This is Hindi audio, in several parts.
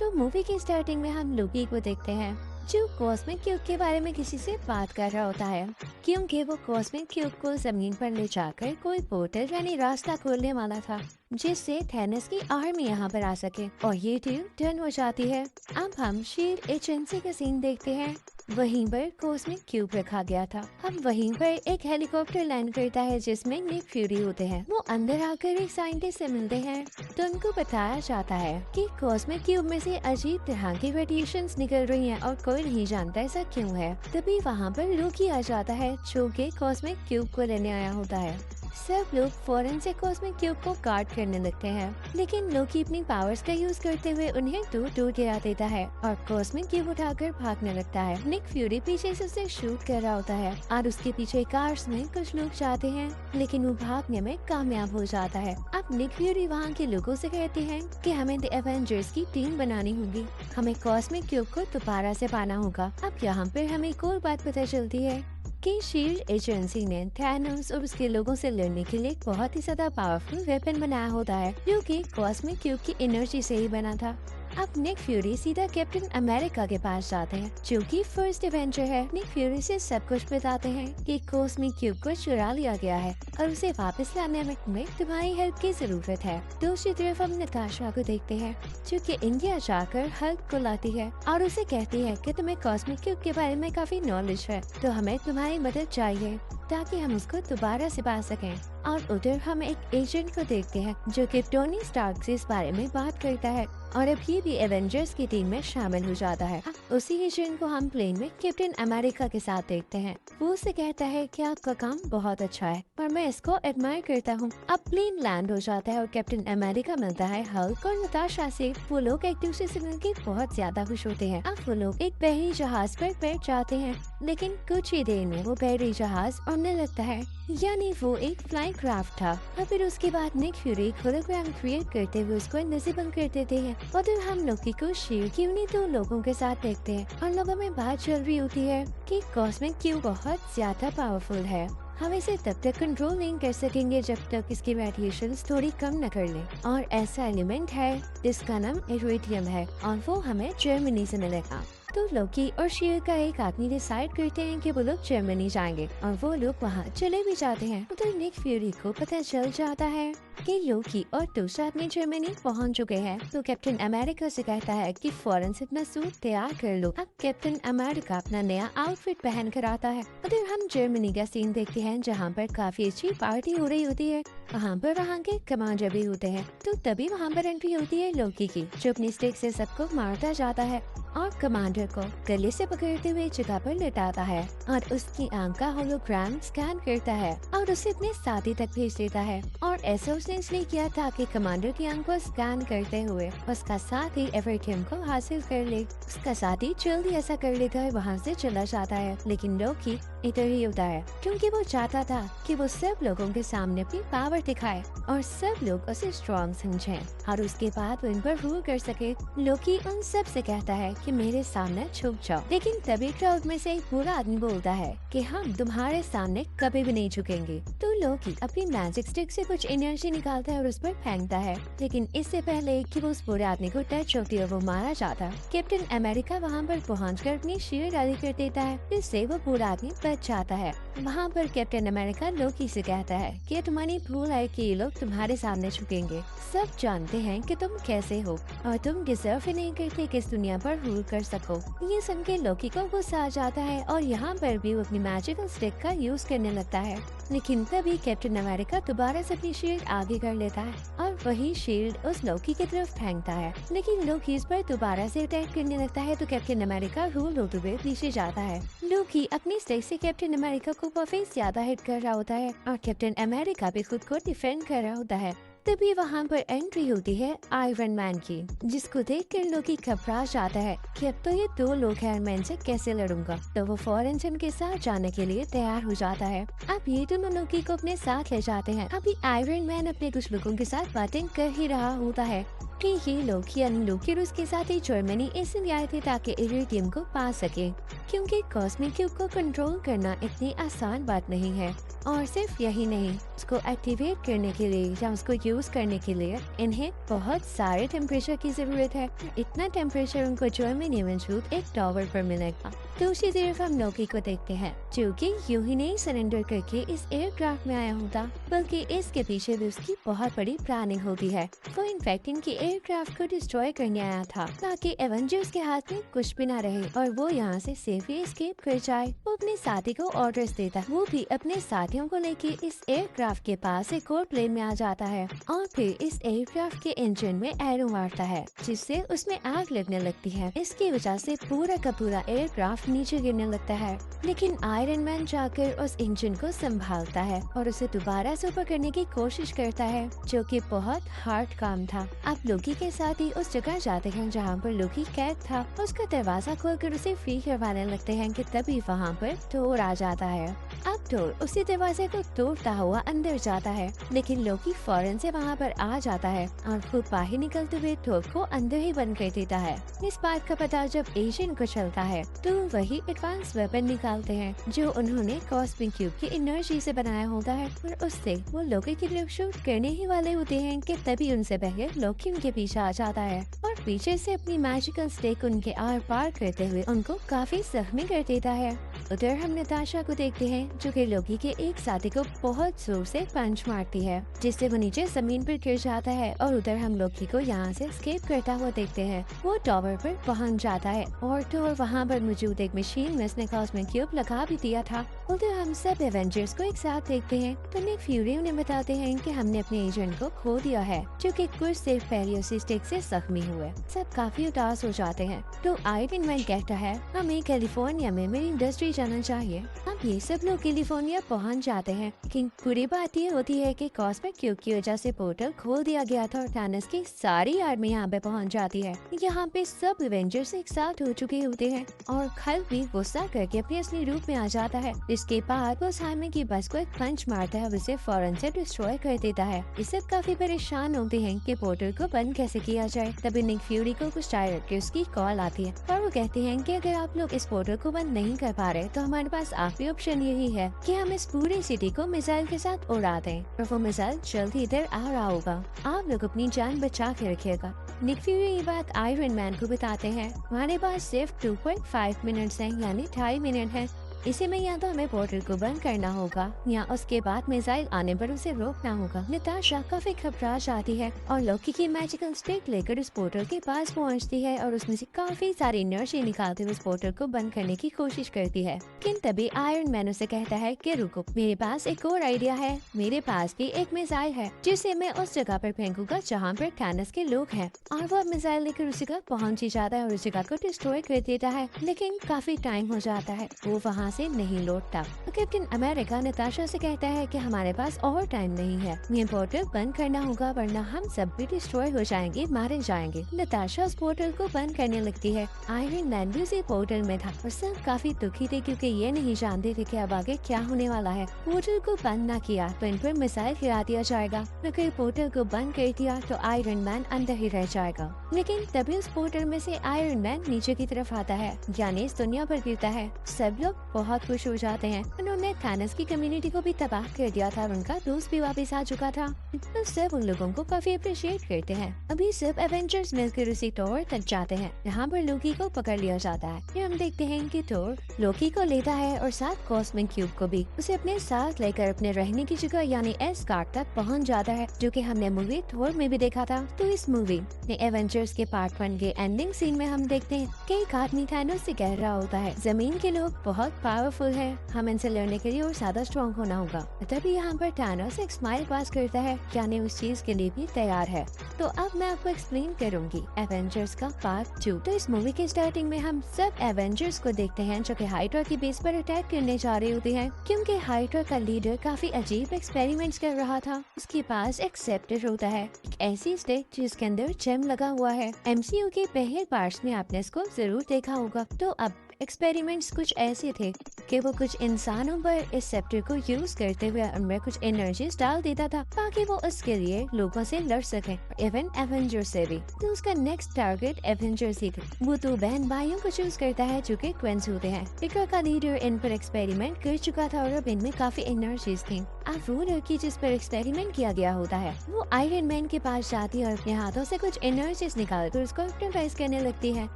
तो मूवी की स्टार्टिंग में हम लोकी को देखते हैं जो कॉस्मिक क्यूब के बारे में किसी से बात कर रहा होता है, क्योंकि वो कॉस्मिक क्यूब को जमीन पर ले जाकर कोई पोर्टल यानी रास्ता खोलने वाला था जिससे थैनोस की आर्मी यहाँ पर आ सके। और ये डील डन हो जाती है। अब हम शील्ड एजेंसी का सीन देखते हैं। वहीं पर कॉस्मिक क्यूब रखा गया था। अब वहीं पर एक हेलीकॉप्टर लैंड करता है जिसमें निक फ्यूरी होते हैं। वो अंदर आकर एक साइंटिस्ट से मिलते हैं तो उनको बताया जाता है कि कॉस्मिक क्यूब में से अजीब तरह की रेडिएशंस निकल रही हैं और कोई नहीं जानता ऐसा क्यों है। तभी वहाँ पर लोकी आ जाता है जो कि कॉस्मिक क्यूब को लेने आया होता है। सब लोग फौरन से कॉस्मिक क्यूब को गार्ड करने लगते हैं, लेकिन लोकी अपनी पावर्स का यूज करते हुए उन्हें दूर दूर गिरा देता है और कॉस्मिक क्यूब उठाकर भागने लगता है। निक फ्यूरी पीछे से उसे शूट कर रहा होता है और उसके पीछे कार्स में कुछ लोग जाते हैं, लेकिन वो भागने में कामयाब हो जाता है। अब निक फ्यूरी वहाँ के लोगों से कहते हैं कि हमें द एवेंजर्स की टीम बनानी होगी, हमें कॉस्मिक क्यूब को दोबारा से पाना होगा। अब यहाँ पर हमें एक और बात पता चलती है कि शील्ड एजेंसी ने थैनोस और उसके लोगों से लड़ने के लिए एक बहुत ही ज्यादा पावरफुल वेपन बनाया होता है जो कि कॉस्मिक क्यूब की एनर्जी से ही बना था। अब निक फ्यूरी सीधा कैप्टन अमेरिका के पास जाते हैं जो कि फर्स्ट एवेंजर है। निक फ्यूरी से सब कुछ बताते हैं कि कॉस्मिक क्यूब को चुरा लिया गया है और उसे वापस लाने में तुम्हारी हेल्प की जरूरत है। दूसरी तरफ हम नताशा को देखते हैं जो कि इंडिया जाकर हल्क को लाती है और उसे कहती है कि तुम्हें कॉस्मिक क्यूब के बारे में काफी नॉलेज है, तो हमें तुम्हारी मदद चाहिए ताकि हम उसको दोबारा से पा सकें। और उधर हम एक एजेंट को देखते हैं जो कि टोनी स्टार्क से इस बारे में बात करता है और अब ये भी एवेंजर्स की टीम में शामिल हो जाता है। उसी एजेंट को हम प्लेन में कैप्टन अमेरिका के साथ देखते हैं। वो उसे कहता है कि आपका काम बहुत अच्छा है पर मैं इसको एडमायर करता हूँ। अब प्लेन लैंड हो जाता है और कैप्टन अमेरिका मिलता है हल्क और नताशा से। वो लोग एक दूसरे से मिलकर बहुत ज्यादा खुश होते हैं। अब वो लोग एक बहरी जहाज पर बैठ जाते हैं, लेकिन कुछ ही देर में वो बहरी जहाज उड़ने लगता है, यानी वो एक फ्लाइंग क्राफ्ट था। और फिर उसके बाद निक फ्यूरी होलोग्राम क्रिएट करते हुए उसको इनविजिबल कर देते हैं। और फिर हम लोकी को शील्ड की उन्हीं दो लोगों के साथ देखते हैं और लोगों में बात चल रही होती है कि कॉस्मिक क्यूब बहुत ज्यादा पावरफुल है, हम इसे तब तक कंट्रोल नहीं कर सकेंगे जब तक इसकी रेडिएशंस थोड़ी कम न कर लें। और ऐसा एलिमेंट है जिसका नाम इरेडियम है और वो हमें जर्मनी से मिलेगा। तो लोकी और शील्ड का एक आदमी डिसाइड करते हैं कि वो लोग जर्मनी जाएंगे और वो लोग वहाँ चले भी जाते हैं। उधर निक फ्यूरी को पता चल जाता है कि लोकी और दूसरा आदमी जर्मनी पहुँच चुके हैं, तो कैप्टन अमेरिका से कहता है कि फौरन से अपना सूट तैयार कर लो। अब कैप्टन अमेरिका अपना नया आउटफिट पहन कर आता है। उधर हम जर्मनी का सीन देखते हैं जहाँ पर काफी अच्छी पार्टी हो रही होती है। वहाँ पर वहाँ के कमांडर भी होते हैं। तो तभी वहाँ पर एंट्री होती है लोकी की, जो अपनी स्टिक से सबको मारता जाता है और कमांडर को गले से पकड़ते हुए जगह पर लेटाता है और उसकी आंख का होलोग्राम स्कैन करता है और उसे अपने साथी तक भेज देता है। और ऐसा उसने इसलिए किया था कि कमांडर की आंख को स्कैन करते हुए उसका साथी एवरकिम को हासिल कर ले। उसका साथी जल्दी ऐसा कर लेता है, वहाँ से चला जाता है, लेकिन लोकी इधर ही होता है क्योंकि वो चाहता था कि वो सब लोगों के सामने अपनी पावर दिखाए और सब लोग उसे स्ट्रॉन्ग समझें और उसके बाद वो इन पर रूल कर सके। लोकी उन सब से कहता है कि मेरे सामने छुप जाओ, लेकिन तभी क्राउड में से एक बुरा आदमी बोलता है कि हम तुम्हारे सामने कभी भी नहीं झुकेंगे। तो लोकी अपनी मैजिक स्टिक से कुछ एनर्जी निकालता है और उस पर फेंकता है, लेकिन इससे पहले कि वो उस बुरे आदमी को टच होती है वो मारा जाता है। कैप्टन अमेरिका वहाँ पर पहुँचकर अपनी शील्ड रेडी कर देता है, जिससे वो बुरा आदमी बच जाता है। वहाँ पर कैप्टन अमेरिका लोकी से कहता है कि तुम्हारी भूल है कि ये लोग तुम्हारे सामने झुकेंगे। सब जानते हैं कि तुम कैसे हो और तुम डिजर्व ही नहीं करते कि इस दुनिया पर रूल कर सको। ये सुन के लोकी को गुस्सा आ जाता है और यहाँ पर भी वो अपनी मैजिकल स्टिक का यूज करने लगता है, लेकिन तभी कैप्टन अमेरिका दोबारा से अपनी शील्ड आगे कर लेता है और वही शील्ड उस लोकी की तरफ फेंकता है, लेकिन लोकी इस पर दोबारा से अटैक करने लगता है। तो कैप्टन अमेरिका रूल होते हुए पीछे जाता है। लोकी अपनी स्टिक से कैप्टन अमेरिका को काफी ज्यादा हिट कर रहा होता है और कैप्टन अमेरिका भी खुद को डिफेंड कर रहा होता है। तभी वहाँ पर एंट्री होती है आयरन मैन की, जिसको देखकर लोकी घबरा जाता है कि अब तो ये दो लोग हैं, मैं इनसे कैसे लड़ूंगा। तो वो फौरन से उनके साथ जाने के लिए तैयार हो जाता है। अब ये दोनों लोकी को अपने साथ ले जाते हैं। अभी आयरन मैन अपने कुछ लोगों के साथ बातें कर ही रहा होता है कि ये लोग यानी लोकी उसके साथ ही जर्मनी इसलिए आए थे ताकि इरिडियम को पा सके, क्योंकि कॉस्मिक क्यूब को कंट्रोल करना इतनी आसान बात नहीं है। और सिर्फ यही नहीं, उसको एक्टिवेट करने के लिए या उसको यूज करने के लिए इन्हें बहुत सारे टेम्परेचर की जरूरत है। इतना टेम्परेचर उनको जर्मनी में मौजूद एक टावर पर मिलेगा। दूसरी तरफ हम लोकी को देखते हैं, जो कि यूं ही नहीं सरेंडर करके इस एयरक्राफ्ट में आया होता, बल्कि इसके पीछे भी उसकी बहुत बड़ी प्लानिंग होती है। वो इनफैक्ट इनकी एयरक्राफ्ट को डिस्ट्रॉय करने आया था ताकि एवेंजर्स के हाथ में कुछ भी ना रहे और वो यहाँ से सेफली एस्केप कर जाए। वो अपने साथी को ऑर्डर्स देता है, वो भी अपने साथियों को लेके इस एयरक्राफ्ट के पास एक और प्लेन में आ जाता है और फिर इस एयरक्राफ्ट के इंजन में एरो मारता है, जिससे उसमें आग लगने लगती है। इसकी वजह से पूरा का पूरा एयरक्राफ्ट नीचे गिरने लगता है, लेकिन आयरन मैन जाकर उस इंजन को संभालता है और उसे दोबारा से ऊपर करने की कोशिश करता है, जो कि बहुत हार्ड काम था। अब लोकी के साथ ही उस जगह जाते हैं जहाँ पर लोकी कैद था। उसका दरवाजा खोलकर उसे फ्री करवाने लगते हैं कि तभी वहाँ पर थोर आ जाता है। अब थोर उसी दरवाजे को तोड़ता हुआ अंदर जाता है, लेकिन लोकी फौरन से वहाँ पर आ जाता है और खुद बाहर निकलते हुए थोर को अंदर ही बंद कर देता है। इस बात का पता जब एजेंट को चलता है तो वही एडवांस वेपन निकालते हैं जो उन्होंने कॉस्मिक क्यूब की एनर्जी से बनाया होता है, और उससे वो लोकी की तरफ शूट करने ही वाले होते हैं कि तभी उनसे पहले लोकी उनके पीछे आ जाता है और पीछे से अपनी मैजिकल स्टिक उनके आर पार करते हुए उनको काफी जख्मी कर देता है। उधर हम नताशा को देखते हैं, जो कि लोकी के एक साथी को बहुत जोर से पंच मारती है, जिससे वो नीचे जमीन पर गिर जाता है। और उधर हम लोकी को यहाँ से एस्केप करता हुआ देखते हैं। वो टावर पर पहुँच जाता है और तो वहाँ पर मौजूद एक मशीन में उसने कॉस्मिक क्यूब लगा भी दिया था। उधर हम सब एवेंजर्स को एक साथ देखते हैं तो निक फ्यूरी उन्हें बताते हैं कि हमने अपने एजेंट को खो दिया है, जो कि कुछ देर पहले उसी स्टिक से जख्मी हुए। सब काफी उदास हो जाते हैं तो आयरन मैन कहता है हमें कैलिफोर्निया में मेरी इंडस्ट्री जाना चाहिए। अब ये सब लोग कैलिफोर्निया पहुंच जाते हैं, लेकिन पूरी बात ये होती है कि कॉस्मिक क्यूब की वजह से पोर्टल खोल दिया गया था और थानोस की सारी आर्मी यहाँ पे पहुंच जाती है। यहाँ पे सब एवेंजर्स एक साथ हो चुके होते हैं और हल्क भी गुस्सा करके अपने असली रूप में आ जाता है। इसके बाद वो साइमन की बस को एक पंच मारता है और उसे फौरन से डिस्ट्रॉय कर देता है। इससे काफी परेशान होते हैं कि पोर्टल को बंद कैसे किया जाए। तभी निक फ्यूरी को कुछ डायरेक्टर्स की कॉल आती है और वो कहते हैं कि अगर आप लोग इस पोर्टल को बंद नहीं कर पा रहे तो हमारे पास आखिरी ऑप्शन यही है कि हम इस पूरी सिटी को मिसाइल के साथ उड़ा दें और वो मिसाइल जल्द ही इधर आ रहा होगा। आप लोग अपनी जान बचा के रखिएगा। निक फ्यूरी ये बात आयरन मैन को बताते हैं। हमारे पास सिर्फ 2.5 मिनट्स हैं, यानी 2.5 मिनट है। इसी में या तो हमें पोर्टल को बंद करना होगा या उसके बाद मिसाइल आने पर उसे रोकना होगा। नताशा काफी घबरा जाती है और लोकी की मैजिकल स्टिक लेकर उस पोर्टल के पास पहुंचती है और उसमें से काफी सारी एनर्जी निकालते हुए उस पोर्टल को बंद करने की कोशिश करती है। लेकिन तभी आयरन मैन उसे कहता है कि रुको, मेरे पास एक और आइडिया है। मेरे पास भी एक मिसाइल है जिसे मैं उस जगह पर फेंकूंगा जहाँ पर थानोस के लोग हैं। और वो मिसाइल लेकर उस जगह पहुँच ही जाता है और उस जगह को डिस्ट्रॉय कर देता है, लेकिन काफी टाइम हो जाता है, वो वहाँ से नहीं लौटता। तो कैप्टन अमेरिका नताशा से कहता है कि हमारे पास और टाइम नहीं है, ये पोर्टल बंद करना होगा वरना हम सब भी डिस्ट्रॉय हो जाएंगे, मारे जाएंगे। नताशा उस पोर्टल को बंद करने लगती है। आयरन मैन भी उसी पोर्टल में था और सब काफी दुखी थे क्योंकि ये नहीं जानते थे कि अब आगे क्या होने वाला है। पोर्टल को बंद न किया तो इन पर मिसाइल गिरा दिया जाएगा, अगर पोर्टल को बंद कर दिया तो आयरन मैन अंदर ही रह जाएगा। लेकिन तभी उस पोर्टल में से आयरन मैन नीचे की तरफ आता है, यानी इस दुनिया पर गिरता है। सब लोग बहुत खुश हो जाते हैं। उन्होंने थानोस की कम्युनिटी को भी तबाह कर दिया था और उनका दोस्त भी वापस आ चुका था। तो सब उन लोगों को काफी अप्रिशिएट करते हैं। अभी सब एवेंजर्स मिलकर उसी टोर तक जाते हैं जहाँ पर लोकी को पकड़ लिया जाता है। फिर हम देखते हैं कि टोर लोकी को लेता है और साथ कॉस्मिक क्यूब को भी उसे अपने साथ लेकर अपने रहने की जगह यानी एस्गार्ड तक पहुँच जाता है, जो कि हमने मूवी थोर में भी देखा था। तो इस मूवी ने एवेंजर्स के पार्ट 1 के एंडिंग सीन में हम देखते हैं कि एक आदमी थानोस से कह रहा होता है जमीन के लोग बहुत पावरफुल है, हम इनसे लड़ने के लिए और ज्यादा स्ट्रॉन्ग होना होगा। तभी यहाँ पर थानोस एक स्माइल पास करता है, यानी उस चीज के लिए भी तैयार है। तो अब मैं आपको एक्सप्लेन करूंगी एवेंजर्स का पार्ट 2। तो इस मूवी के स्टार्टिंग में हम सब एवेंजर्स को देखते हैं जो कि हाइड्रा की बेस पर अटैक करने जा रहे होते हैं, क्योंकि हाइड्रा का लीडर काफी अजीब एक्सपेरिमेंट्स कर रहा था। उसके पास एक सेप्टर होता है, एक ऐसी स्टिक जिसके अंदर जेम लगा हुआ है। MCU के पहले पार्ट्स में आपने इसको जरूर देखा होगा। तो अब एक्सपेरिमेंट्स कुछ ऐसे थे कि वो कुछ इंसानों पर इस सेप्टर को यूज करते हुए उनमें कुछ एनर्जीज डाल देता था ताकि वो उसके लिए लोगों से लड़ सके, इवन एवेंजर्स से भी। तो उसका नेक्स्ट टारगेट एवेंजर्स ही थे। वो दो बहन भाइयों को चूज करता है जो कि क्विंस होते हैं। पिकर का लीडर इन पर एक्सपेरिमेंट कर चुका था और अब इनमें काफी एनर्जीज थी। अब वो लड़की जिस पर एक्सपेरिमेंट किया गया होता है वो आयरन मैन के पास जाती है और अपने हाथों से कुछ एनर्जीज निकाल कर उसको हिप्नोटाइज करने लगती है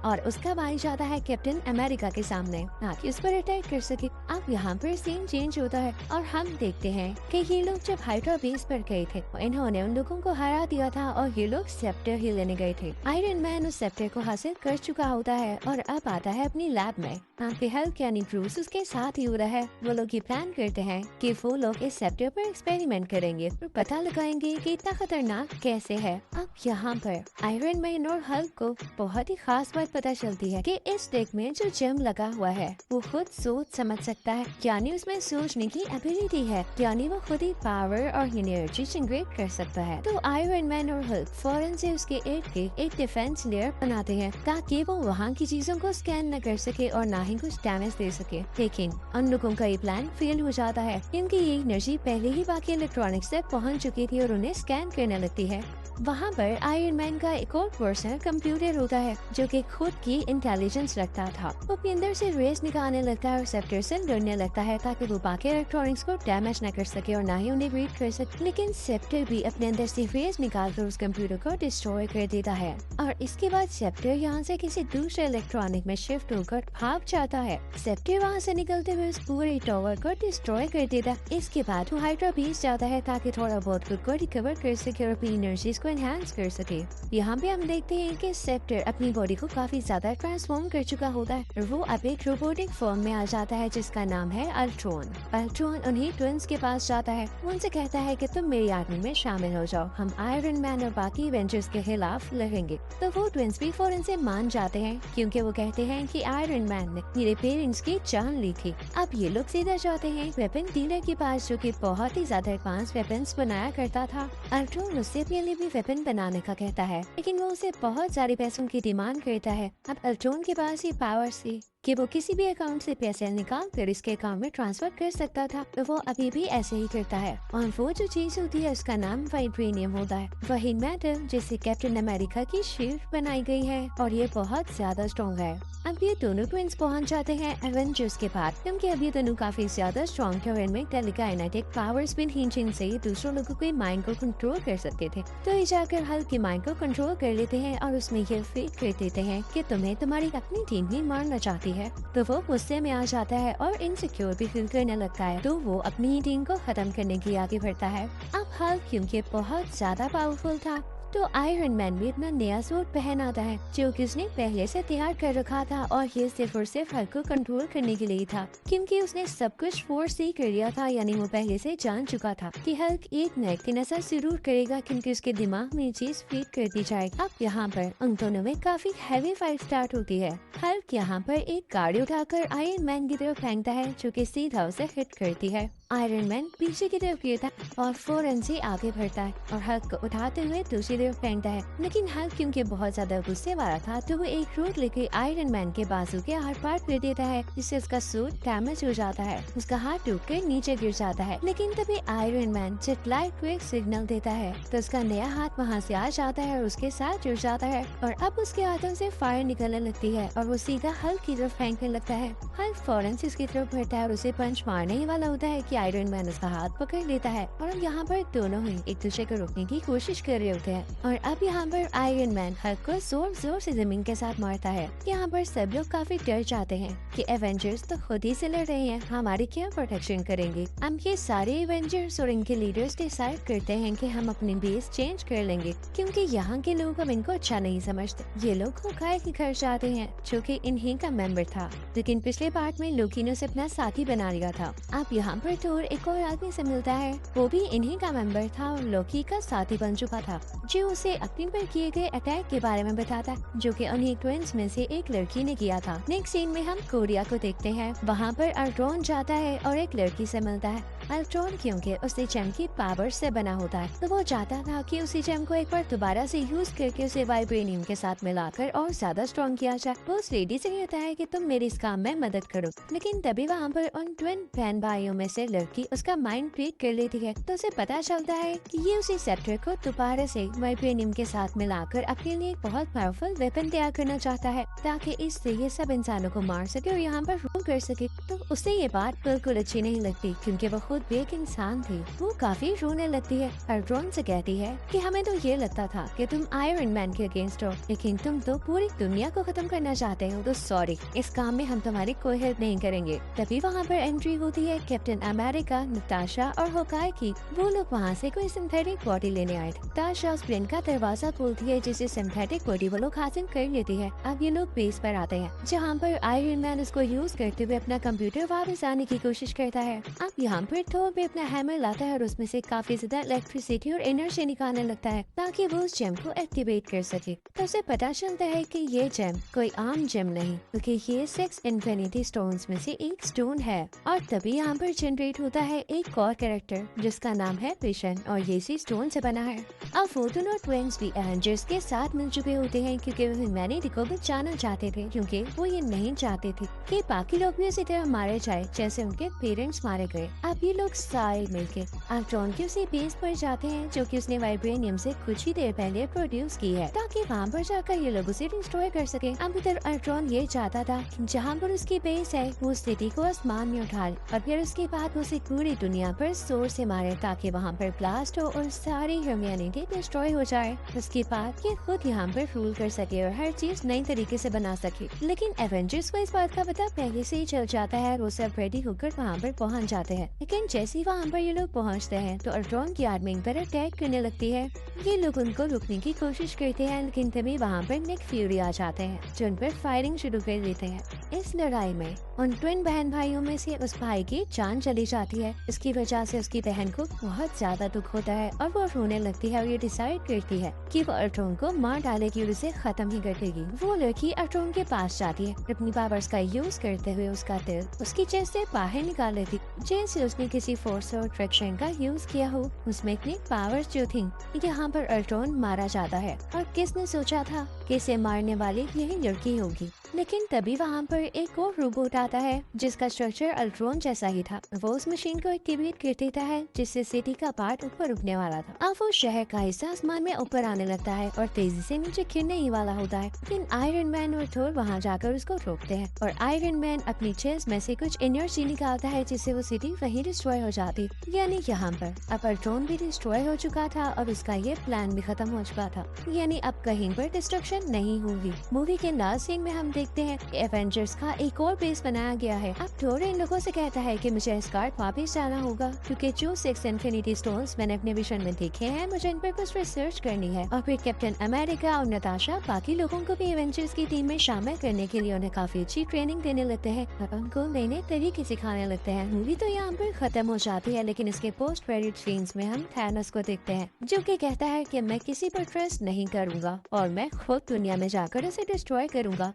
और उसका भाई जाता है कैप्टन अमेरिका के सामने ताकि उस पर अटैक कर सके। अब यहाँ पर सीन चेंज होता है और हम देखते हैं कि ये लोग जब हाइड्रा बेस पर गए थे इन्होंने उन लोगों को हरा दिया था और ये लोग सेप्टर ही लेने गए थे। आयरन मैन उस सेप्टर को हासिल कर चुका होता है और अब आता है अपनी लैब में। पे हल्क यानी ब्रूस उसके साथ ही हो रहा है। वो लोग ये प्लान करते हैं कि वो लोग इस सेप्टर पर एक्सपेरिमेंट करेंगे और पता लगाएंगे कि इतना खतरनाक कैसे है। अब यहाँ पर आयरन मैन और हल्क को बहुत ही खास बात पता चलती है कि इस डेक में जो जेम लगा हुआ है वो खुद सोच समझ सकता है, यानी उसमें सोचने की एबिलिटी है, यानी वो खुद ही पावर और एनर्जी जनरेट कर सकता है। तो आयरन मैन और हल्क फौरन से उसके इर्द गिर्द एक डिफेंस लेयर बनाते हैं ताकि वो वहाँ की चीजों को स्कैन न कर सके और ना ही कुछ डैमेज दे सके। लेकिन उन लोगों का ये प्लान फेल हो जाता है क्योंकि ये एनर्जी पहले ही बाकी इलेक्ट्रॉनिक्स तक पहुंच चुकी थी और उन्हें स्कैन करने लगती है। वहाँ पर आयरन मैन का एक और पर्सनल कंप्यूटर होता है जो कि खुद की इंटेलिजेंस रखता था। वो अपने अंदर से रेस निकालने लगता है और सेप्टर से लड़ने लगता है ताकि वो बाकी इलेक्ट्रॉनिक्स को डैमेज न कर सके और ना ही उन्हें रीड कर सके। लेकिन सेप्टर भी अपने अंदर से रेस निकालकर उस कंप्यूटर को डिस्ट्रॉय कर देता है और इसके बाद सेप्टर यहाँ से किसी दूसरे इलेक्ट्रॉनिक में शिफ्ट होकर भाग जाता है। सेप्टर वहाँ से निकलते हुए उस पूरे टावर को डिस्ट्रॉय कर देता। इसके बाद वो हाइड्रा बेस जाता है ताकि थोड़ा बहुत खुद को रिकवर कर सके और अपनी एनर्जीज को एनहांस कर सके। यहाँ पे हम देखते हैं कि सेप्टर अपनी बॉडी को काफी ज्यादा ट्रांसफॉर्म कर चुका होता है और वो अब एक रोबोटिक फॉर्म में आ जाता है जिसका नाम है अल्ट्रॉन। अल्ट्रॉन उन्हीं ट्विंस के पास जाता है, उनसे कहता है कि तुम मेरी आर्मी में शामिल हो जाओ, हम आयरन मैन और बाकी एवेंजर्स के खिलाफ लड़ेंगे। तो वो ट्विंस भी फौरन से मान जाते हैं क्योंकि वो कहते हैं कि आयरन मैन ने मेरे पेरेंट्स की जान ली थी। अब ये लोग सीधा जाते हैं वेपन डीलर के पास जो कि बहुत ही ज्यादा एडवांस वेपन्स बनाया करता था। अल्ट्रॉन उससे अपने लिए भी वेपन बनाने का कहता है लेकिन वो उसे बहुत सारे पैसों की डिमांड करता है। अब अल्ट्रॉन के पास ये पावर थी कि वो किसी भी अकाउंट से पैसे निकाल कर इसके अकाउंट में ट्रांसफर कर सकता था, तो वो अभी भी ऐसे ही करता है। और वो जो चीज होती है उसका नाम वाइब्रेनियम होता है, वही मेटल जिससे कैप्टन अमेरिका की शील्ड बनाई गई है और ये बहुत ज्यादा स्ट्रॉन्ग है। अब ये दोनों ट्विंस पहुंच जाते हैं एवेंजर्स के पास क्योंकि अब ये दोनों काफी ज्यादा स्ट्रॉन्ग थे और इनमें टेलीकाइनेटिक पावर्स भी थी जिनसे ये दूसरों लोगों के माइंड को कंट्रोल कर सकते थे। तो ये जाकर हल्क की माइंड को कंट्रोल कर लेते हैं और उसमें ये फीड कर देते हैं कि तुम्हें तुम्हारी अपनी टीम ही मारना चाहती है। तो वो गुस्से में आ जाता है और इनसिक्योर भी फील करने लगता है, तो वो अपनी ही टीम को खत्म करने की आगे बढ़ता है। अब हल्क क्योंकि बहुत ज्यादा पावरफुल था तो आयरन मैन भी अपना नया सूट पहन आता है जो कि उसने पहले से तैयार कर रखा था और ये सिर्फ और सिर्फ हल्क को कंट्रोल करने के लिए था क्योंकि उसने सब कुछ फोर्स ही कर लिया था, यानी वो पहले से जान चुका था कि हल्क एक न एक दिन ऐसा जरूर करेगा क्योंकि उसके दिमाग में चीज फीड कर दी जाएगी। अब यहाँ पर उन दोनों में काफी हैवी फाइट स्टार्ट होती है। हल्क यहाँ पर एक गाड़ी उठाकर आयरन मैन की तरफ फेंकता है जो कि सीधा उसे हिट करती है। आयरन मैन पीछे की तरफ गिरता है और फौरन से आगे बढ़ता है और हल्क को उठाते हुए दूसरी तरफ फेंकता है। लेकिन हल्क क्योंकि बहुत ज्यादा गुस्से वाला था तो वो एक रोड लेके आयरन मैन के बाजू के आर पार कर देता है जिससे उसका सूट डैमेज हो जाता है। उसका हाथ टूट कर नीचे गिर जाता है। लेकिन तभी आयरन मैन जेट लाइट को एक सिग्नल देता है तो उसका नया हाथ वहाँ से आ जाता है और उसके साथ जुड़ जाता है और अब उसके हाथों से फायर निकलने लगती है और वो सीधा हल्क की तरफ फेंकने लगता है। हल्क फौरन से उसकी तरफ बढ़ता है और उसे पंच मारने ही वाला होता है कि आयरन मैन उसका हाथ पकड़ लेता है और अब यहाँ पर दोनों ही एक दूसरे को रोकने की कोशिश कर रहे होते हैं और अब यहाँ पर आयरन मैन हल्क को जोर जोर से जमीन के साथ मारता है। यहाँ पर सब लोग काफी डर जाते हैं कि एवेंजर्स तो खुद ही से लड़ रहे हैं, हमारी क्या प्रोटेक्शन करेंगे। अब ये सारे एवेंजर्स और इनके लीडर्स डिसाइड करते हैं कि हम अपनी बेस चेंज कर लेंगे क्योंकि यहाँ के लोग अब इनको अच्छा नहीं समझते। ये लोग होकाई के घर जाते हैं जो कि इन्हीं का मेंबर था, लेकिन पिछले पार्ट में लोकी ने उसे अपना साथी बना लिया था। अब यहाँ पर थोर एक और आदमी से मिलता है। वो भी इन्हीं का मेंबर था और लोकी का साथी बन चुका था, जो उसे अपने पर किए गए अटैक के बारे में बताता, जो कि उन्हीं ट्विंस में से एक लड़की ने किया था। नेक्स्ट सीन में हम कोरिया को देखते हैं। वहाँ पर अल्ट्रॉन जाता है और एक लड़की से मिलता है। अल्ट्रॉन क्योंकि उसी जेम की पावर से बना होता है, तो वो चाहता था कि उसी जेम को एक बार दोबारा से यूज करके उसे वाइब्रेनियम के साथ मिलाकर और ज्यादा स्ट्रॉन्ग किया जाए। वो उस लेडी से कहता है कि तुम मेरी इस काम में मदद करो, लेकिन तभी वहाँ पर उन ट्विन बहन भाइयों में से लड़की उसका माइंड ट्रीट कर लेती है। तो उसे पता चलता है कि ये उसी सेप्टर को दोबारा से वाइब्रेनियम के साथ मिलाकर अपने लिए एक बहुत पावरफुल वेपन तैयार करना चाहता है, ताकि इससे ये सब इंसानों को मार सके और यहाँ पर रूल कर सके। तो उसे ये बात बिल्कुल अच्छी नहीं लगती, क्योंकि वो खुद भी एक इंसान थी। वो काफी रोने लगती है और ड्रोन से कहती है कि हमें तो ये लगता था कि तुम आयरन मैन के अगेंस्ट हो, लेकिन तुम तो पूरी दुनिया को खत्म करना चाहते हो, तो सॉरी, इस काम में हम तुम्हारी कोई हेल्प नहीं करेंगे। तभी वहाँ पर एंट्री होती है कैप्टन अमेरिका, नताशा और होकाई की। वो लोग वहाँ से कोई सिंथेटिक बॉडी लेने आए थे। नताशा उस प्लेन का दरवाजा खोलती है, जिसे सिंथेटिक बॉडी वो लोग हासिल कर लेती है। अब ये लोग बेस पर आते हैं, जहाँ पर आयरन मैन उसको यूज करते हुए अपना कंप्यूटर वापस आने की कोशिश करता है। अब यहाँ पर थोर भी अपना हैमर लाता है और उसमें से काफी ज्यादा इलेक्ट्रिसिटी और एनर्जी निकालने लगता है, ताकि वो उस जेम को एक्टिवेट कर सके। तो उसे पता चलता है कि ये जेम कोई आम जेम नहीं, क्योंकि ये 6 इन्फिनिटी स्टोन्स में से एक स्टोन है। और तभी यहाँ पर जनरेट होता है एक और कैरेक्टर, जिसका नाम है विशन, और ये इसी स्टोन से बना है। अब वो दोनों ट्विंस भी एवेंजर्स के साथ मिल चुके होते हैं, क्योंकि वो ह्यूमैनिटी को बचाना चाहते थे, क्योंकि वो ये नहीं चाहते थे कि बाकी लोग भी उसी तरह मारे जाए जैसे उनके पेरेंट्स मारे गए। अब ये लोग सारे मिलके अल्ट्रॉन के उसी बेस पर जाते हैं, जो कि उसने वाइब्रेनियम से कुछ ही देर पहले प्रोड्यूस की है, ताकि वहाँ पर जाकर ये लोग उसे डिस्ट्रॉय कर सके। अब इधर अल्ट्रॉन ये चाहता था कि जहाँ पर उसकी बेस है वो सिटी को आसमान में उठा ले, और फिर उसके बाद उसे पूरी दुनिया पर जोर से मारे, ताकि वहाँ पर ब्लास्ट हो और सारी ह्यूमैनिटी डिस्ट्रॉय हो जाए। उसके बाद ये खुद यहाँ पर रूल कर सके और हर चीज नई तरीके से बना सके। लेकिन एवेंजर्स को इस बात का पता पहले से ही चल जाता है, वो सब रेडी होकर वहाँ पर पहुँच जाते हैं। लेकिन जैसे ही वहाँ पर ये लोग पहुँचते हैं तो अल्ट्रॉन की आर्मी इन पर अटैक करने लगती है। ये लोग उनको रुकने की कोशिश करते हैं, लेकिन तभी वहाँ पर निक फ्यूरी आ जाते हैं, जो उन पर फायरिंग शुरू कर देते हैं। इस लड़ाई में उन ट्विन बहन भाइयों में से उस भाई की जान चली जाती है। इसकी वजह से उसकी बहन को बहुत ज्यादा दुख होता है और वो रोने लगती है और ये डिसाइड करती है कि वो अल्ट्रॉन को मार डालेगी और उसे खत्म ही कर देगी। वो लड़की अल्ट्रॉन के पास जाती है, अपनी पावर्स का यूज करते हुए उसका दिल उसकी चेस्ट से बाहर निकाल लेती, जैसे उसने किसी फोर्स और अट्रैक्शन का यूज किया हो। उसमें इतनी पावर्स जो थी। यहाँ पर अल्ट्रॉन मारा जाता है, और किसने सोचा था कि इसे मारने वाली यही लड़की होगी। लेकिन तभी वहाँ पर एक और रोबोट आता है, जिसका स्ट्रक्चर अल्ट्रॉन जैसा ही था। वो उस मशीन को एक्टिवेट कर देता है, जिससे सिटी का पार्ट ऊपर उठने वाला था। अब वो शहर का हिस्सा आसमान में ऊपर आने लगता है और तेजी से नीचे गिरने ही वाला होता है। लेकिन आयरन मैन और थोर वहाँ जाकर उसको रोकते हैं, और आयरन मैन अपनी चेस्ट में से कुछ एनर्जी निकालता है, जिससे वो सिटी वहीं डिस्ट्रॉय हो जाती। यानी यहाँ पर अब अल्ट्रॉन भी डिस्ट्रॉय हो चुका था और उसका ये प्लान भी खत्म हो चुका था। यानी अब कहीं पर डिस्ट्रक्शन नहीं होगी। मूवी के लास्ट सीन में हम देखते हैं कि एवेंजर्स का एक और बेस बनाया गया है। अब थोर इन लोगों से कहता है कि मुझे एस्गार्ड वापस जाना होगा, क्योंकि जो 6 इन्फिनिटी स्टोन्स मैंने अपने विजन में देखे हैं, मुझे इन पर कुछ रिसर्च करनी है। और फिर कैप्टन अमेरिका और नताशा बाकी लोगों को भी एवेंजर्स की टीम में शामिल करने के लिए उन्हें काफी अच्छी ट्रेनिंग देने लगते हैं और उनको नए नए तरीके सिखाने लगते हैं। मूवी तो यहाँ पर खत्म हो जाती है, लेकिन इसके पोस्ट क्रेडिट सीन्स में हम थैनोस को देखते हैं, जो कि कहता है कि मैं किसी पर ट्रस्ट नहीं करूंगा और मैं खुद दुनिया में जाकर उसे डिस्ट्रॉय करूंगा।